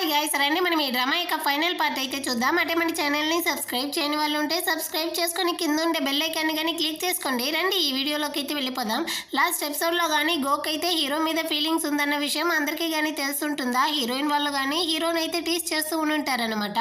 Hi guys, రండి మనం ఈ డ్రామా యొక్క ఫైనల్ పార్ట్ అయితే చూద్దాం. అంటే మన ఛానల్ని సబ్స్క్రైబ్ చేయని వాళ్ళు ఉంటే సబ్స్క్రైబ్ చేసుకొని కింద ఉండే బెల్ ఐకాన్ని కానీ క్లిక్ చేసుకోండి. రండి ఈ వీడియోలోకి అయితే వెళ్ళిపోదాం. లాస్ట్ ఎపిసోడ్లో కానీ గోక్ అయితే హీరో మీద ఫీలింగ్స్ ఉందన్న విషయం అందరికీ కానీ తెలుసుంటుందా? హీరోయిన్ వాళ్ళు కానీ హీరోని అయితే టీస్ చేస్తూ ఉంటారనమాట.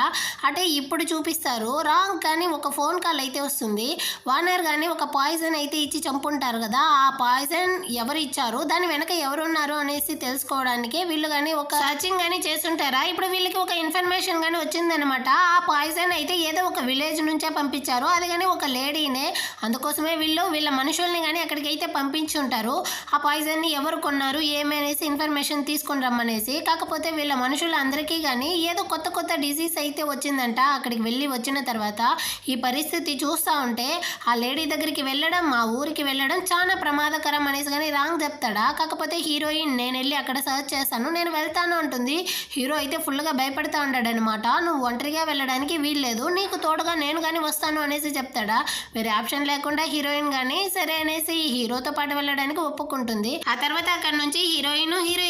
అంటే ఇప్పుడు చూపిస్తారు. రాంగ్ కానీ ఒక ఫోన్ కాల్ అయితే వస్తుంది. వార్నర్ కానీ ఒక పాయిజన్ అయితే ఇచ్చి చంపుంటారు కదా. ఆ పాయిజన్ ఎవరు ఇచ్చారు, దాని వెనక ఎవరు ఉన్నారు అనేసి తెలుసుకోవడానికి వీళ్ళు కానీ ఒక సర్చింగ్ కానీ చేస్తుంటారా. ఇప్పుడు వీళ్ళకి ఒక ఇన్ఫర్మేషన్ కానీ వచ్చిందనమాట. ఆ పాయిజన్ అయితే ఏదో ఒక విలేజ్ నుంచే పంపించారు, అది కానీ ఒక లేడీనే. అందుకోసమే వీళ్ళ మనుషుల్ని కానీ అక్కడికి అయితే పంపించి ఉంటారు. ఆ పాయిజన్ని ఎవరు కొన్నారు ఏమనేసి ఇన్ఫర్మేషన్ తీసుకుని రమ్మనేసి. కాకపోతే వీళ్ళ మనుషులందరికీ కానీ ఏదో కొత్త డిసీజ్ అయితే వచ్చిందంట. అక్కడికి వచ్చిన తర్వాత ఈ పరిస్థితి చూస్తూ ఉంటే ఆ లేడీ దగ్గరికి వెళ్ళడం, ఆ ఊరికి వెళ్ళడం చాలా ప్రమాదకరం అనేసి కానీ రాంగ్ చెప్తాడా. కాకపోతే హీరోయిన్ నేను వెళ్ళి అక్కడ సర్చ్ చేస్తాను, నేను వెళ్తాను అంటుంది. హీరో అయితే ఫుల్గా భయపడతా ఉంటాడనమాట. నువ్వు ఒంటరిగా వెళ్ళడానికి వీల్లేదు, నీకు తోడుగా నేను కానీ వస్తాను అనేసి చెప్తాడా. వేరే ఆప్షన్ లేకుండా హీరోయిన్ కానీ సరే అనేసి హీరోతో పాటు వెళ్ళడానికి ఒప్పుకుంటుంది. ఆ తర్వాత అక్కడ నుంచి హీరో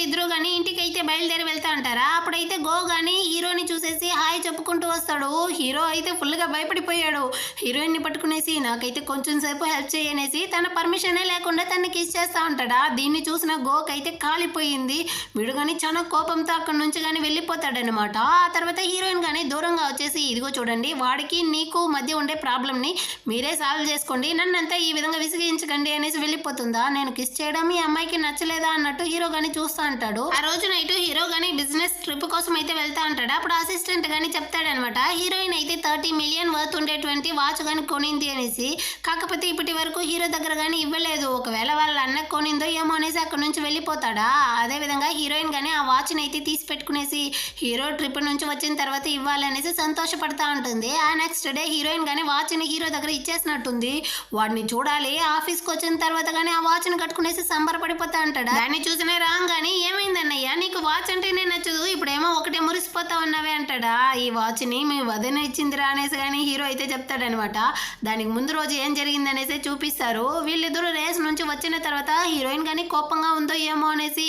ఇద్దరు కానీ ఇంటికి అయితే బయలుదేరి వెళ్తా ఉంటారా. అప్పుడైతే గో కానీ హీరోని చూసేసి హాయ్ చెప్పుకుంటూ వస్తాడు. హీరో అయితే ఫుల్గా భయపడిపోయాడు. హీరోయిన్ని పట్టుకునేసి నాకైతే కొంచెం సేపు హెల్ప్ చేయనేసి తన పర్మిషనే లేకుండా తనని కిస్ చేస్తా ఉంటాడా. దీన్ని చూసిన గోక్ అయితే కాలిపోయింది. వీడు కానీ చాలా కోపంతో అక్కడ నుంచి కానీ వెళ్ళిపోతాడనమాట. ఆ తర్వాత హీరోయిన్ కానీ దూరంగా వచ్చేసి ఇదిగో చూడండి, వాడికి నీకు మధ్య ఉండే ప్రాబ్లమ్ని మీరే సాల్వ్ చేసుకోండి, నన్నంతా ఈ విధంగా విసిగించకండి అనేసి వెళ్ళిపోతుందా. నేను కిస్ చేయడం ఈ అమ్మాయికి నచ్చలేదా అన్నట్టు హీరో కానీ చూస్తూ ఉంటాడు. ఆ రోజు నైట్ హీరో కానీ బిజినెస్ ట్రిప్ కోసం అయితే వెళ్తా ఉంటాడు. అప్పుడు అసిస్టెంట్ కానీ చెప్తాడనమాట, హీరోయిన్ అయితే 30 మిలియన్ వర్త్ ఉండేటువంటి వాచ్ కానీ కొనింది అనేసి. కాకపోతే ఇప్పటి వరకు హీరో దగ్గర కానీ ఇవ్వలేదు. ఒకవేళ వాళ్ళ అన్నకు కొనిందో ఏమో అనేసి అక్కడ నుంచి వెళ్ళిపోతాడా. అదేవిధంగా హీరోయిన్ కానీ ఆ వాచ్ని అయితే తీసి పెట్టుకునేసి హీరో ట్రిప్ నుంచి వచ్చిన తర్వాత ఇవ్వాలనేసి సంతోషపడతా ఉంటుంది. ఆ నెక్స్ట్ డే హీరోయిన్ కానీ వాచ్ని హీరో దగ్గర ఇచ్చేసినట్టుంది. వాడిని చూడాలి. ఆఫీస్కి వచ్చిన తర్వాత కానీ ఆ వాచ్ని కట్టుకునేసి సంబరపడిపోతా ఉంటాడు. దాన్ని చూసిన రాంగ్ కానీ ఏమైందన్నయ్యా, నీకు వాచ్ అంటేనే నచ్చదు, ఇప్పుడేమో ఒకటే మురిసిపోతా ఉన్నావే అంటాడా. ఈ వాచ్ని మీ వదిన ఇచ్చిందిరా అనేసి కానీ హీరో అయితే చెప్తాడనమాట. దానికి ముందు రోజు ఏం జరిగింది అనేసి చూపిస్తారు. వీళ్ళిద్దరూ రేస్ నుంచి వచ్చిన తర్వాత హీరోయిన్ కానీ కోపంగా ఉందో ఏమో అనేసి,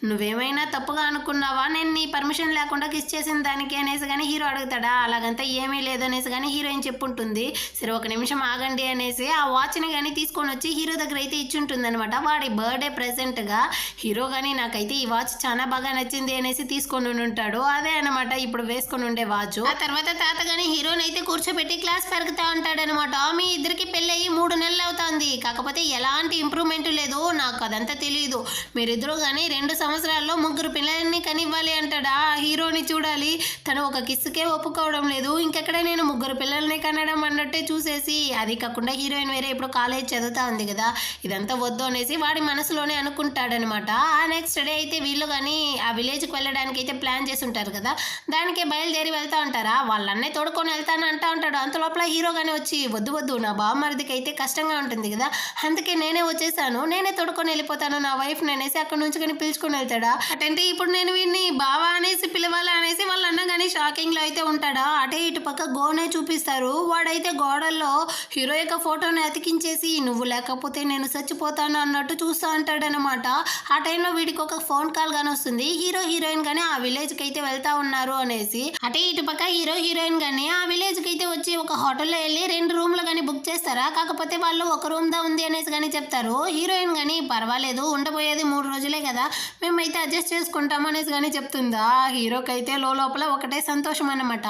నువ్వేమైనా తప్పుగా అనుకున్నావా నేను నీ పర్మిషన్ లేకుండా కిస్ చేసిన దానికి అనేసి కానీ హీరో అడుగుతాడా. అలాగంతా ఏమీ లేదు అనేసి కానీ హీరోయిన్ చెప్పుంటుంది. సరే ఒక నిమిషం ఆగండి అనేసి ఆ వాచ్ని కానీ తీసుకొని వచ్చి హీరో దగ్గర అయితే ఇచ్చుంటుంది అనమాట. వాడి బర్త్డే ప్రెజెంట్గా. హీరో కానీ నాకైతే ఈ వాచ్ చాలా బాగా నచ్చింది అనేసి తీసుకొని ఉంటాడు. అదే అనమాట ఇప్పుడు వేసుకొని ఉండే వాచ్. ఆ తర్వాత తాత కానీ హీరోని అయితే కూర్చోబెట్టి క్లాస్ పెరుగుతా ఉంటాడు అనమాట. మీ ఇద్దరికి పెళ్ళి అయ్యి 3 నెలలు అవుతుంది, కాకపోతే ఎలాంటి ఇంప్రూవ్మెంట్ లేదు, నాకు అదంతా తెలియదు. మీరిద్దరూ కానీ 2 సంవత్సరాల్లో 3 పిల్లల్ని కనివ్వాలి అంటాడా. హీరోని చూడాలి, తను ఒక కిస్సుకే ఒప్పుకోవడం లేదు, ఇంకెక్కడ నేను 3 పిల్లల్ని కనడం అన్నట్టే చూసేసి. అది కాకుండా హీరోయిన్ వేరే ఇప్పుడు కాలేజ్ చదువుతా ఉంది కదా, ఇదంతా వద్దు అనేసి వాడి మనసులోనే అనుకుంటాడనమాట. ఆ నెక్స్ట్ డే అయితే వీళ్ళు కానీ ఆ విలేజ్కి వెళ్ళడానికి అయితే ప్లాన్ చేసి ఉంటారు కదా, దానికే బయలుదేరి వెళ్తా ఉంటారా. వాళ్ళన్నే తోడుకొని వెళ్తాను అంటా ఉంటాడు. అంత లోపల హీరో కానీ వచ్చి వద్దు నా బావమరిదికి అయితే కష్టంగా ఉంటుంది కదా, అందుకే నేనే వచ్చేసాను, నేనే తోడుకొని వెళ్ళిపోతాను నా వైఫ్ని అనేసి అక్కడ నుంచి కానీ పిలుచుకొని వెళ్తాడా. అంటే ఇప్పుడు నేను వీడిని బావా అనేసి పిలవాలా అనేసి వాళ్ళ అన్న కానీ షాకింగ్లో అయితే ఉంటాడా. అటే ఇటు పక్క గోనే చూపిస్తారు. వాడైతే గోడల్లో హీరో యొక్క ఫోటోని అతికించేసి నువ్వు లేకపోతే నేను చచ్చిపోతాను అన్నట్టు చూస్తూ ఉంటాడనమాట. ఆ టైంలో వీడికి ఒక ఫోన్ కాల్ కానీ వస్తుంది. హీరోయిన్ కానీ ఆ విలేజ్కి అయితే వెళ్తా ఉన్నారు అనేసి. అటే ఇటు పక్క హీరోయిన్ కానీ ఆ విలేజ్కి అయితే వచ్చి ఒక హోటల్లో వెళ్ళి 2 రూమ్లు కానీ బుక్ చేస్తారా. కాకపోతే వాళ్ళు ఒక రూమ్ దా ఉంది అనేసి కానీ చెప్తారు. హీరోయిన్ కానీ పర్వాలేదు, ఉండబోయేది 3 రోజులే కదా, మేమైతే అడ్జస్ట్ చేసుకుంటాం అనేసి కానీ చెప్తుందా. హీరోకి అయితే లోపల ఒకటే సంతోషం అనమాట.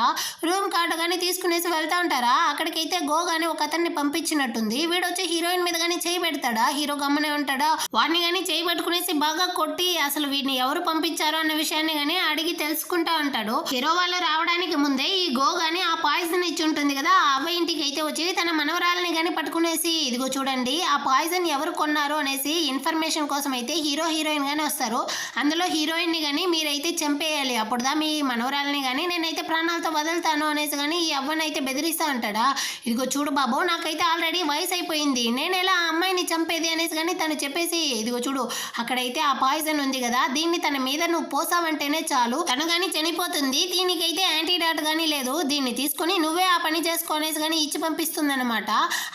రూమ్ కార్డు కానీ తీసుకునేసి వెళ్తా ఉంటారా. అక్కడికైతే గో కానీ ఒక అతన్ని పంపించినట్టుంది. వీడు వచ్చి హీరోయిన్ మీద కానీ చేయి పెడతాడా. హీరో గమ్మనే ఉంటాడా. వాడిని కానీ చేయి పట్టుకునేసి బాగా కొట్టి అసలు వీడిని ఎవరు పంపించారో అన్న విషయాన్ని కానీ అడిగి తెలుసుకుంటా ఉంటాడు. హీరో వాళ్ళు రావడానికి ముందే ఈ గో కానీ ఆ పాయిజన్ ఇచ్చి ఉంటుంది కదా, ఆ అబ్బాయి ఇంటికి అయితే వచ్చి తన మనవరాలని కానీ పట్టుకునేసి ఇదిగో చూడండి ఆ పాయిజన్ ఎవరు కొన్నారు అనేసి ఇన్ఫర్మేషన్ కోసం అయితే హీరోయిన్ కానీ వస్తారు. అందులో హీరోయిన్ని కానీ మీరైతే చంపేయాలి, అప్పుడుదా మీ మనవరాలని కానీ నేనైతే ప్రాణాలతో వదులుతాను అనేసి కానీ ఈ అవ్వని అయితే బెదిరిస్తా ఉంటాడా. ఇదిగో చూడు బాబు, నాకైతే ఆల్రెడీ వయసు అయిపోయింది, నేను ఎలా ఆ అమ్మాయిని చంపేది అనేసి కానీ తను చెప్పేసి ఇదిగో చూడు అక్కడైతే ఆ పాయిజన్ ఉంది కదా, దీన్ని తన మీద నువ్వు పోసావంటేనే చాలు, తను కానీ చనిపో చనిపోతుంది. దీనికైతే యాంటీడాట్ కానీ లేదు. దీన్ని తీసుకుని నువ్వే ఆ పని చేసుకోనేసి కానీ ఇచ్చి పంపిస్తుంది అనమాట.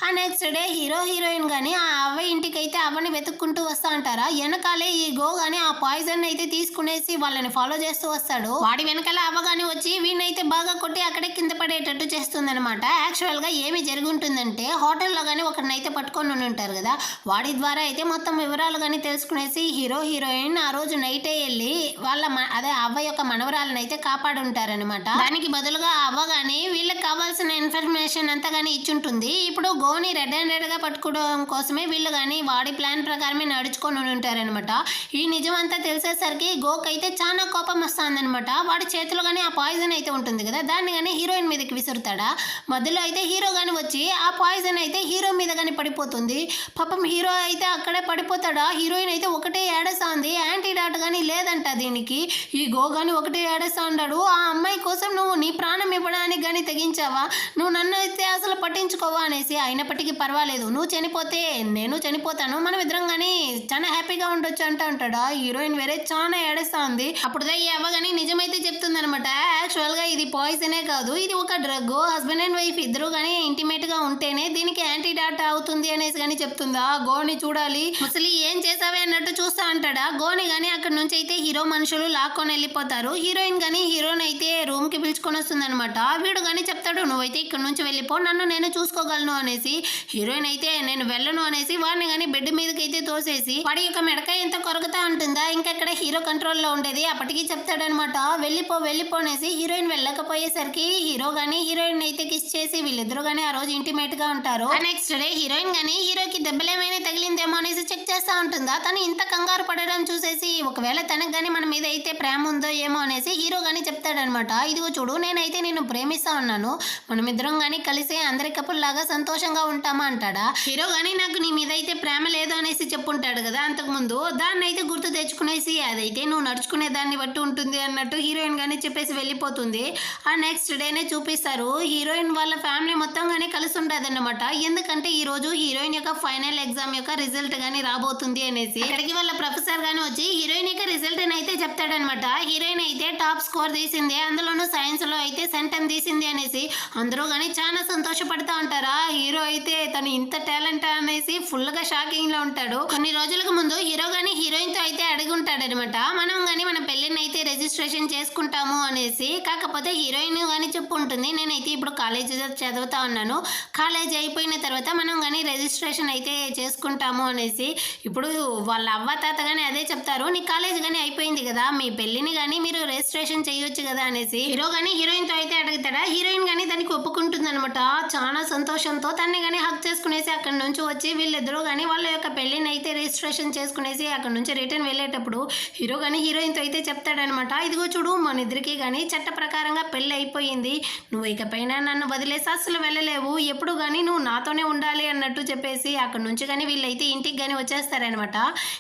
ఆ నెక్స్ట్ డే హీరోయిన్ కానీ ఆ అవ్వ ఇంటికైతే అవ్వని వెతుక్కుంటూ వస్తా అంటారా. వెనకాలే ఈ గో కానీ ఆ పాయిజన్ అయితే తీసుకునేసి వాళ్ళని ఫాలో చేస్తూ వస్తాడు. వాడి వెనకాల అవ్వ కానీ వచ్చి వీడినైతే బాగా కొట్టి అక్కడే కింద పడేటట్టు చేస్తుంది అనమాట. యాక్చువల్ గా ఏమి జరుగుంటుందంటే హోటల్లో కానీ ఒకరినైతే పట్టుకొని ఉంటారు కదా, వాడి ద్వారా అయితే మొత్తం వివరాలు కానీ తెలుసుకునేసి హీరోయిన్ ఆ రోజు నైటే వెళ్ళి వాళ్ళ అదే అవ్వ యొక్క మనవరాలను అయితే కాపాడుంటారనమాట. దానికి బదులుగా అవ్వ గానీ వీళ్ళకి కావాల్సిన ఇన్ఫర్మేషన్ అంతా గానీ ఇచ్చుంటుంది. ఇప్పుడు గోని రెడ్ గా పట్టుకోవడం కోసమే వీళ్ళు గానీ వాడి ప్లాన్ ప్రకారమే నడుచుకొని ఉంటారనమాట. ఈ నిజం అంతా తెలిసేసరికి గోకి అయితే చాలా కోపం వస్తుందనమాట. వాడి చేతిలో గానీ ఆ పాయిజన్ అయితే ఉంటుంది కదా, దాన్ని గానీ హీరోయిన్ మీదకి విసురుతాడా. మధ్యలో అయితే హీరో గాని వచ్చి ఆ పాయిజన్ అయితే హీరో మీద గానీ పడిపోతుంది. పాపం హీరో అయితే అక్కడే పడిపోతాడా. హీరోయిన్ అయితే ఒకటే ఏడేస్తుంది. యాంటీడాట్ గానీ లేదంట దీనికి. ఈ గో గాని ఒకటే ఏడేస్తా ఉంటాడు. ఆ అమ్మాయి కోసం నువ్వు నీ ప్రాణం ఇవ్వడానికి గానీ తెగించావా, నువ్వు నన్ను అయితే అసలు పట్టించుకోవా అనేసి. అయినప్పటికీ పర్వాలేదు, నువ్వు చనిపోతే నేను చనిపోతాను, మనం ఇద్దరం గానీ చాలా హ్యాపీగా ఉండొచ్చు అంటాడా. హీరోయిన్ వేరే చాలా ఏడేస్తా ఉంది. అప్పుడు ఈ అవ్వ గానీ నిజమైతే చెప్తుంది అనమాట. యాక్చువల్ గా ఇది పాయిజనే కాదు, ఇది ఒక డ్రగ్. హస్బెండ్ అండ్ వైఫ్ ఇద్దరు గానీ ఇంటిమేట్ గా ఉంటేనే దీనికి యాంటీడాట్ అవుతుంది అనేసి గానీ చెప్తుందా. గోని చూడాలి, అసలు ఏం చేసావే అన్నట్టు చూస్తా అంటాడా. గోని గానీ అక్కడ నుంచి అయితే హీరో మనుషులు లాక్కొని వెళ్ళిపోతారు. హీరోయిన్ గానీ హీరోని అయితే రూమ్ కి పిలుచుకొని వస్తుంది అనమాట. వీడు గానీ చెప్తాడు నువ్వైతే ఇక్కడ నుంచి వెళ్ళిపో, నన్ను నేను చూసుకోగలను అనేసి. హీరోయిన్ అయితే నేను వెళ్ళను అనేసి వాడిని గానీ బెడ్ మీదకి అయితే తోసేసి వాడి యొక్క మెడకాయ ఎంత కొరకుతా ఉంటుందా. ఇంకెక్కడ హీరో కంట్రోల్లో ఉండేది. అప్పటికి చెప్తాడనమాట వెళ్ళిపో అనేసి. హీరోయిన్ వెళ్ళకపోయేసరికి హీరో గానీ హీరోయిన్ అయితే కిస్ చేసి వీళ్ళిద్దరు గానీ ఆ రోజు ఇంటిమేట్ గా ఉంటారు. నెక్స్ట్ డే హీరోయిన్ గానీ హీరోకి దెబ్బలేమైనా తగిలిందేమో అనేసి చెక్ చేస్తా ఉంటుందా. తను ఇంత కంగారు పడడం చూసేసి ఒకవేళ తనకు గానీ మన మీద అయితే ప్రేమ ఉందో ఏమో అనేసి హీరో గానీ చెప్తాడనమాట. ఇదిగో చూడు, నేనైతే నేను ప్రేమిస్తా ఉన్నాను, మనమిద్దరం గానీ కలిసి అందరి కపుల్ లాగా సంతోషంగా ఉంటామా అంటాడా. హీరో గానీ నాకు నీ మీద అయితే ప్రేమ లేదు అనేసి చెప్పుంటాడు కదా అంతకు ముందు. దాన్ని అయితే గుర్తు తెచ్చుకునేసి అదైతే నువ్వు నడుచుకునే దాన్ని బట్టి ఉంటుంది అన్నట్టు హీరోయిన్ గానీ చెప్పేసి వెళ్ళిపోతుంది. ఆ నెక్స్ట్ డేనే చూపిస్తారు హీరోయిన్ వాళ్ళ ఫ్యామిలీ మొత్తం గానీ కలిసి ఉంటుంది అన్నమాట. ఎందుకంటే ఈ రోజు హీరోయిన్ యొక్క ఫైనల్ ఎగ్జామ్ యొక్క రిజల్ట్ గానీ రాబోతుంది అనేసి. అక్కడికి వాళ్ళ ప్రొఫెసర్ గానీ వచ్చి హీరోయిన్ యొక్క రిజల్ట్ అయితే చెప్తాడనమాట. హీరోయిన్ అయితే టాప్ స్కోర్ తీసింది, అందులోనూ సైన్స్ లో అయితే సెంటెన్ తీసింది అనేసి. అందరూ గానీ చాలా సంతోషపడతా ఉంటారా. హీరో అయితే తను ఇంత టాలెంట్ అనేసి ఫుల్ గా షాకింగ్ లో ఉంటాడు. కొన్ని రోజులకు ముందు హీరో గానీ హీరోయిన్ తో అయితే అడుగుంటాడనమాట, మనం గానీ మన పెళ్లిని అయితే రిజిస్ట్రేషన్ చేసుకుంటాము అనేసి. కాకపోతే హీరోయిన్ గానీ చెప్పుంటుంది నేనైతే ఇప్పుడు కాలేజ్ చదువుతా ఉన్నాను, కాలేజ్ అయిపోయిన తర్వాత మనం గానీ రిజిస్ట్రేషన్ అయితే చేసుకుంటాము అనేసి. ఇప్పుడు వాళ్ళ అవ్వ తాత గానీ అదే చెప్తారు, నీ కాలేజ్ గానీ అయిపోయింది కదా, మీ పెళ్లిని గానీ మీరు రిజిస్ట్రేషన్ చేయొచ్చు కదా అనేసి. హీరో గానీ హీరోయిన్ తో అయితే అడుగుతాడా. హీరోయిన్ గానీ దానికి ఒప్పుకుంటుంది అనమాట. చాలా సంతోషంతో తన్ని గానీ హక్ చేసుకునేసి అక్కడ నుంచి వచ్చి వీళ్ళిద్దరూ గానీ వాళ్ళ యొక్క పెళ్లిని అయితే రిజిస్ట్రేషన్ చేసుకునేసి అక్కడ నుంచి రిటర్న్ వెళ్ళేటప్పుడు హీరో గానీ హీరోయిన్ తో అయితే చెప్తాడనమాట, ఇదిగో చూడు మన ఇద్దరికి గానీ చట్ట ప్రకారంగా పెళ్లి అయిపోయింది, నువ్వు ఇకపైన నన్ను వదిలేసి అసలు వెళ్ళలేవు, ఎప్పుడు గానీ నువ్వు నాతోనే ఉండాలి అన్నట్టు చెప్పేసి అక్కడ నుంచి గానీ వీళ్ళైతే ఇంటికి గానీ వచ్చేస్తారనమాట.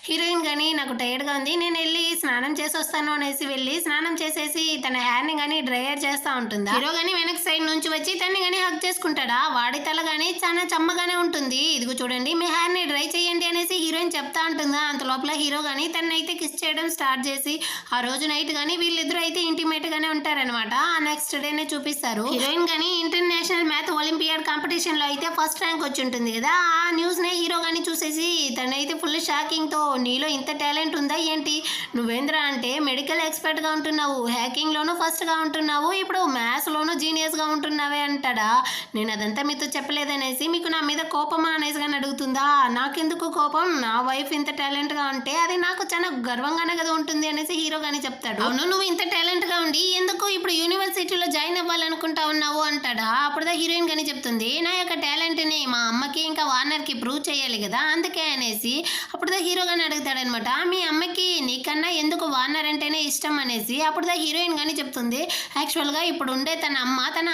హీరోయిన్ గానీ నాకు టైర్డ్ గా ఉంది, నేను వెళ్ళి స్నానం చేసి వస్తాను అనేసి వెళ్ళి స్నానం చేసేసి తన హెయిర్ ని గానీ డ్రైయర్ చేస్తా ఉంటుందా. హీరో గానీ వెనక సైడ్ నుంచి వచ్చి తన్ని గానీ హక్ చేసుకుంటాడా. వాడి తల గానీ చాలా చమ్మగానే ఉంటుంది. ఇదిగో చూడండి మీ హెయిర్ ని డ్రై చేయండి అనేసి హీరోయిన్ చెప్తా ఉంటుందా. అంత లోపల హీరో గానీ తనైతే కిస్ చేయడం స్టార్ట్ చేసి ఆ రోజు నైట్ గానీ వీళ్ళిద్దరూ అయితే ఇంటిమేట్ గానే ఉంటారనమాట. ఆ నెక్స్ట్ డేనే చూపిస్తారు హీరోయిన్ గానీ ఇంటర్నేషనల్ మ్యాథ్ ఒలింపియాడ్ కాంపిటీషన్ లో అయితే ఫస్ట్ ర్యాంక్ వచ్చి ఉంటుంది కదా. ఆ న్యూస్ నే హీరో గానీ చూసేసి తనైతే ఫుల్ షాకింగ్ తో నీలో ఇంత టాలెంట్ ఉందా ఏంటి, నువ్వేంద్రా అంటే మెడికల్ ఎక్స్పర్ట్ గా ఉంటున్నావు, హ్యాకింగ్ లోను ఫస్ట్ గా ఉంటున్నావు, ఇప్పుడు మ్యాథ్స్ లోను జీనియస్ గా ఉంటున్నావే అంటాడా. నేను అదంతా మీతో చెప్పలేదనేసి మీకు నా మీద కోపమా అనేసి కానీ అడుగుతుందా. నాకెందుకు కోపం, నా వైఫ్ ఇంత టాలెంట్ గా ఉంటే అది నాకు చాలా గర్వంగానే కదా ఉంటుంది అనేసి హీరో గానీ చెప్తాడు. అవును నువ్వు ఇంత టాలెంట్ గా ఉండి ఎందుకు ఇప్పుడు యూనివర్సిటీలో జాయిన్ అవ్వాలనుకుంటా ఉన్నావు అంటాడా. అప్పుడుదా హీరోయిన్ గానీ చెప్తుంది, నా యొక్క టాలెంట్ ని మా అమ్మకి ఇంకా వార్నర్ కి ప్రూవ్ చేయాలి కదా అందుకే అనేసి. అప్పుడుదా హీరో గానీ అడుగుతాడనమాట, మీ అమ్మకి నీకన్నా ఎందుకు వార్నర్ అంటేనే ఇష్టం అనేసి. అప్పుడుదా హీరోయిన్ గానీ చెప్తుంది, యాక్చువల్ గా ఇప్పుడు ఉండే తన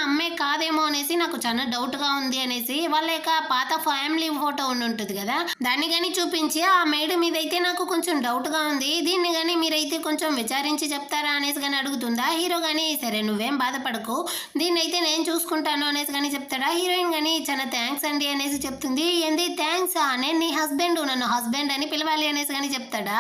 అమ్మే కాదేమో అనేసి నాకు చాలా డౌట్ గా ఉంది అనేసి. వాళ్ళ యొక్క పాత ఫ్యామిలీ ఫోటో ఉంటుంది కదా దాన్ని గానీ చూపించి ఆ మేడ మీద అయితే నాకు కొంచెం డౌట్ గా ఉంది, దీన్ని గానీ మీరైతే కొంచెం విచారించి చెప్తారా అనేసి గానీ అడుగుతుందా. హీరో గానీ సరే నువ్వేం బాధపడకు, దీన్ని అయితే నేను చూసుకుంటాను అనేసి గానీ చెప్తాడా. హీరోయిన్ గానీ చాలా థ్యాంక్స్ అండి అనేసి చెప్తుంది. ఏంది థ్యాంక్స్, నేను నీ హస్బెండ్, నన్ను హస్బెండ్ అని పిలవాలి అనేసి గానీ చెప్తాడా.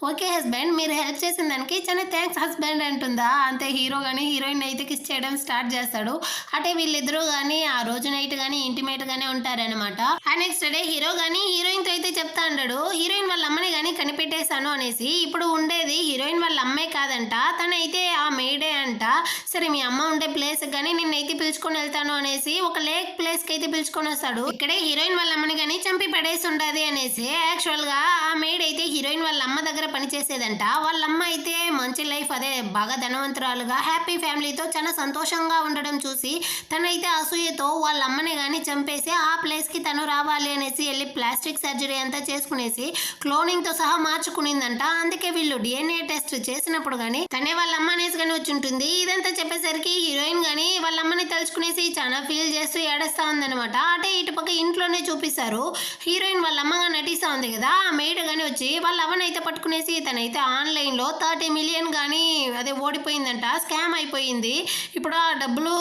ఓకే హస్బెండ్, మీరు హెల్ప్ చేసిన దానికి చాలా థ్యాంక్స్ హస్బెండ్ అంటుంది. ఉంటుందా అంతే హీరో కానీ హీరోయిన్ అయితే కిస్ చేయడం స్టార్ట్ చేస్తాడు. అంటే వీళ్ళిద్దరూ కానీ ఆ రోజు నైట్ కానీ ఇంటిమేట్ గానే ఉంటారనమాట. ఆ నెక్స్ట్ డే హీరో కానీ హీరోయిన్ తో అయితే చెప్తా అంటాడు హీరోయిన్ వాళ్ళ అమ్మని కానీ కనిపెట్టేశాను అనేసి. ఇప్పుడు ఉండేది హీరోయిన్ వాళ్ళ అమ్మే కాదంట, తనైతే ఆ మేడే అంట. సరే మీ అమ్మ ఉండే ప్లేస్ కానీ నిన్నైతే పిలుచుకొని వెళ్తాను అనేసి ఒక లేక్ ప్లేస్ కి అయితే పిలుచుకొని వస్తాడు. ఇక్కడే హీరోయిన్ వాళ్ళ అమ్మని కానీ చంపి పడేసి ఉండదు అనేసి. యాక్చువల్ గా ఆ మేడ్ అయితే హీరోయిన్ వాళ్ళ అమ్మ దగ్గర పనిచేసేదంట. వాళ్ళ అమ్మ అయితే మంచి లైఫ్, అదే బాగా ధనవంతురాలుగా హ్యాపీ ఫ్యామిలీతో చాలా సంతోషంగా ఉండడం చూసి తనైతే అసూయతో వాళ్ళ అమ్మని కానీ చంపేసి ఆ ప్లేస్ కి తను రావాలి అనేసి వెళ్ళి ప్లాస్టిక్ సర్జరీ అంతా చేసుకునేసి క్లోనింగ్ తో సహా మార్చుకునిందంట. అందుకే వీళ్ళు డిఎన్ఏ టెస్ట్ చేసినప్పుడు కానీ తనే వాళ్ళ అమ్మ అనేసి కానీ వచ్చి ఉంటుంది. ఇదంతా చెప్పేసరికి హీరోయిన్ కానీ వాళ్ళ అమ్మని తలుచుకునేసి చాలా ఫీల్ చేస్తూ ఏడుస్తా ఉందనమాట. అంటే ఇటు పక్క ఇంట్లోనే చూపిస్తారు. హీరోయిన్ వాళ్ళ అమ్మగా నటిస్తా ఉంది కదా, ఆ మేడ్ కానీ వచ్చి వాళ్ళ అవ్వనైతే పట్టుకునేసి తనైతే ఆన్లైన్ లో 30 మిలియన్ కానీ అదే ఓడిపోయిందంట, స్కామ్ అయిపోయింది. ఇప్పుడు ఆ డబ్బులు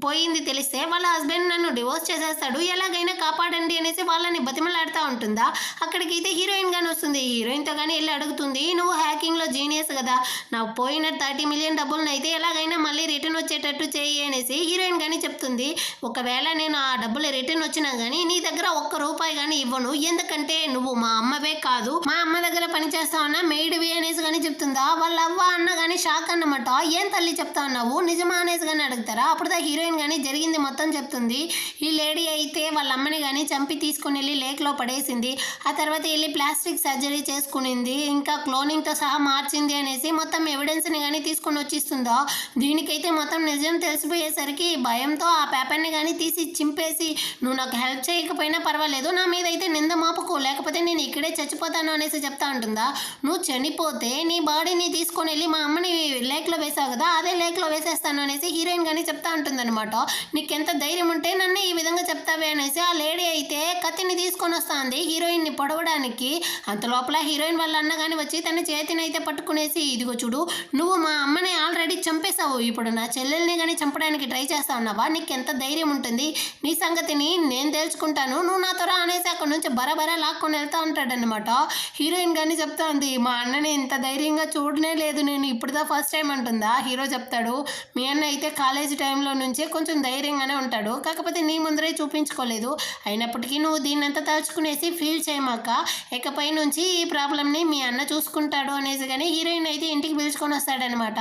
పోయింది తెలిస్తే వాళ్ళ హస్బెండ్ నన్ను డివోర్స్ చేసేస్తాడు, ఎలాగైనా కాపాడండి అనేసి వాళ్ళని బతిమలాడుతూ ఉంటుందా. అక్కడికి అయితే హీరోయిన్ గాని వస్తుంది. హీరోయిన్తో కానీ వెళ్ళి అడుగుతుంది నువ్వు హ్యాకింగ్ లో జీనియస్ కదా, నాకు పోయిన 30 మిలియన్ డబ్బులను అయితే ఎలాగైనా మళ్ళీ రిటర్న్ వచ్చేటట్టు చేయి అనేసి హీరోయిన్ కానీ చెప్తుంది. ఒకవేళ నేను ఆ డబ్బులు రిటర్న్ వచ్చినా కానీ నీ దగ్గర ఒక్క రూపాయి కానీ ఇవ్వను, ఎందుకంటే నువ్వు మా అమ్మవే కాదు, మా అమ్మ దగ్గర పనిచేస్తా ఉన్నా మెయిడ్వి అనేసి కానీ చెప్తుందా. వాళ్ళ అవ్వ అన్న కానీ షాక్ అన్నమాట. ఏం తల్లి చెప్తా ఉన్నావు, నిజమా అనేసి కానీ అడుగుతారా. అప్పుడు హీరోయిన్ కానీ జరిగింది మొత్తం చెప్తుంది. ఈ లేడీ అయితే వాళ్ళ అమ్మని కానీ చంపి తీసుకుని వెళ్ళి లేక్లో పడేసింది, ఆ తర్వాత వెళ్ళి ప్లాస్టిక్ సర్జరీ చేసుకునింది, ఇంకా క్లోనింగ్తో సహా మార్చింది అనేసి మొత్తం ఎవిడెన్స్ని కానీ తీసుకొని వచ్చిస్తుందా. దీనికైతే మొత్తం నిజం తెలిసిపోయేసరికి భయంతో ఆ పేపర్ని కానీ తీసి చింపేసి నువ్వు నాకు హెల్ప్ చేయకపోయినా పర్వాలేదు, నా మీద అయితే నింద మాపుకో, లేకపోతే నేను ఇక్కడే చచ్చిపోతాను అనేసి చెప్తా ఉంటుందా. నువ్వు చనిపోతే నీ బాడీని తీసుకొని వెళ్ళి మా అమ్మని లేక్లో వేసావు కదా, అదే లేక్లో వేసేస్తాను అనేసి హీరోయిన్ కానీ చెప్తా ఉంటుందన్నమాట. నీకెంత ధైర్యం ఉంటే నన్ను ఈ విధంగా చెప్తావే అనేసి ఆ లేడీ అయితే కత్తిని తీసుకొని వస్తుంది హీరోయిన్ని పొడవడానికి. అంత లోపల హీరోయిన్ వాళ్ళ అన్న కానీ వచ్చి తన చేతిని అయితే పట్టుకునేసి ఇదిగో చూడు నువ్వు మా అమ్మని ఆల్రెడీ చంపేశావు, ఇప్పుడు నా చెల్లెల్ని కానీ చంపడానికి ట్రై చేస్తా ఉన్నావా, నీకెంత ధైర్యం ఉంటుంది, నీ సంగతిని నేను తెలుసుకుంటాను, నువ్వు నాతో రా అనేసి అక్కడ నుంచి బరాబరా లాక్కొని వెళ్తా ఉంటాడనమాట. హీరోయిన్ కానీ చెప్తా ఉంది మా అన్నని ఇంత ధైర్యంగా చూడనే లేదు నేను ఇప్పుడుదా ఫస్ట్ టైం అంటుందా. హీరో చెప్తాడు మీ అన్న అయితే కాలేజీ టైంలో నుంచే కొంచెం ధైర్యంగానే ఉంటాడు, కాకపోతే నీ ముందరే చూపించుకోలేదు, అయినప్పటికీ నువ్వు దీన్నంతా తలుచుకునేసి ఫీల్ చేయమాక, ఇకపై నుంచి ఈ ప్రాబ్లమ్ని మీ అన్న చూసుకుంటాడు అనేసి కానీ హీరోయిన్ అయితే ఇంటికి పిలుచుకొని వస్తాడనమాట.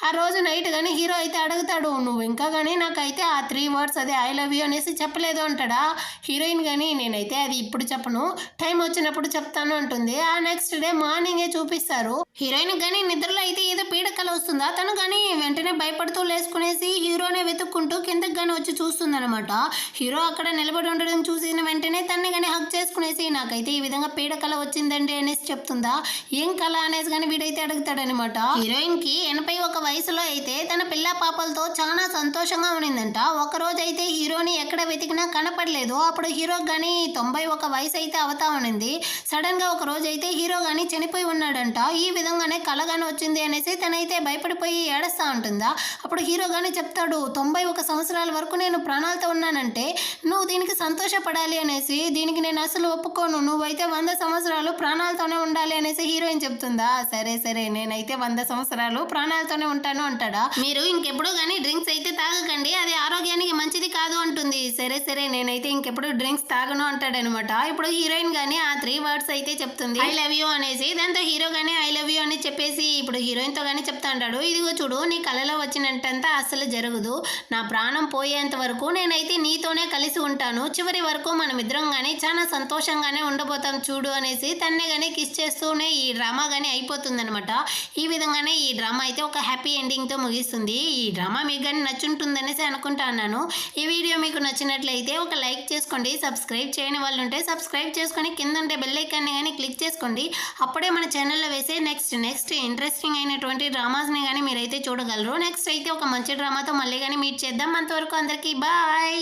ఆ రోజు నైట్ కానీ హీరో అయితే అడుగుతాడు నువ్వు ఇంకా కానీ నాకైతే ఆ 3 words అదే ఐ లవ్ యూ అనేసి చెప్పలేదు అంటాడా. హీరోయిన్ కానీ నేనైతే అది ఇప్పుడు చెప్పను, టైం వచ్చినప్పుడు చెప్తాను అంటుంది. ఆ నెక్స్ట్ డే మార్నింగే చూపిస్తారు. హీరోయిన్ కానీ నిద్రలో అయితే ఏదో పీడకల వస్తుందా, తను కానీ వెంటనే భయపడుతూ లేసుకునేసి హీరోనే వెతుక్కుంటూ కిందకి కానీ వచ్చి చూస్తుందనమాట. హీరో అక్కడ నిలబడి ఉండడం చూసిన వెంటనే తన్ని కానీ హక్ చేసుకునేసి నాకైతే ఈ విధంగా పీడకల వచ్చిందండి అనేసి చెప్తుందా. ఏం కళ అనేసి కానీ వీడైతే అడుగుతాడనమాట. హీరోయిన్ కి 81 వయసులో అయితే తన పిల్ల పాపలతో చాలా సంతోషంగా ఉండిందంట. ఒక రోజు అయితే హీరోని ఎక్కడ వెతికినా కనపడలేదు. అప్పుడు హీరో కానీ 91 వయసు అయితే అవుతా ఉండింది. సడన్ గా ఒక రోజు అయితే హీరో కానీ చనిపోయి ఉన్నాడంట. ఈ విధంగానే కలగానే వచ్చింది అనేసి తనైతే భయపడిపోయి ఏడుస్తా ఉంటుందా. అప్పుడు హీరో కానీ చెప్తాడు 91 సంవత్సరాల వరకు నేను ప్రాణాలతో ఉన్నానంటే నువ్వు దీనికి సంతోషపడాలి అనేసి, దీనికి నేను అసలు ఒప్పుకోను, నువ్వైతే 100 సంవత్సరాలు ప్రాణాలతోనే ఉండాలి అనేసి హీరోయిన్ చెప్తుందా. సరే సరే నేనైతే 100 సంవత్సరాలు ప్రాణాలతోనే ఉంటాను అంటాడా. మీరు ఇంకెప్పుడు కానీ డ్రింక్స్ అయితే తాగకండి, అది ఆరోగ్యానికి మంచిది కాదు అంటుంది. సరే సరే నేనైతే ఇంకెప్పుడు డ్రింక్స్ తాగను అంటాడనమాట. ఇప్పుడు హీరోయిన్ కానీ ఆ 3 words అయితే చెప్తుంది ఐ లవ్ యూ అనేసి. దాంతో హీరో కానీ ఐ లవ్ యూ అని చెప్పేసి ఇప్పుడు హీరోయిన్తో కానీ చెప్తా అంటాడు ఇదిగో చూడు నీ కళలో వచ్చినట్టంతా అస్సలు జరగదు, నా ప్రాణం పోయేంత వరకు నేనైతే నీతోనే కలిసి ఉంటాను, చివరి వరకు మనం ఇద్దరం కానీ చాలా సంతోషంగానే ఉండబోతాం చూడు అనేసి తన్నే కానీ కిస్ చేస్తూనే ఈ డ్రామా కానీ అయిపోతుందనమాట. ఈ విధంగానే ఈ డ్రామా అయితే ఒక హ్యాపీ ఎండింగ్తో ముగిస్తుంది. ఈ డ్రామా మీకు కానీ నచ్చుంటుందనేసి అనుకుంటున్నాను. ఈ వీడియో మీకు నచ్చినట్లయితే ఒక లైక్ చేసుకోండి, సబ్స్క్రైబ్ చేయని వాళ్ళు ఉంటే సబ్స్క్రైబ్ చేసుకొని కింద ఉంటే బెల్ ఐకాన్ని కానీ క్లిక్ చేసుకోండి. అప్పుడే మన ఛానల్లో వేసే నెక్స్ట్ ఇంట్రెస్టింగ్ అయినటువంటి డ్రామాస్ని కానీ మీరైతే చూడగలరు. నెక్స్ట్ అయితే ఒక మంచి డ్రామాతో మళ్ళీ కానీ మీట్ చేద్దాం. అంతవరకు అందరికీ బాయ్.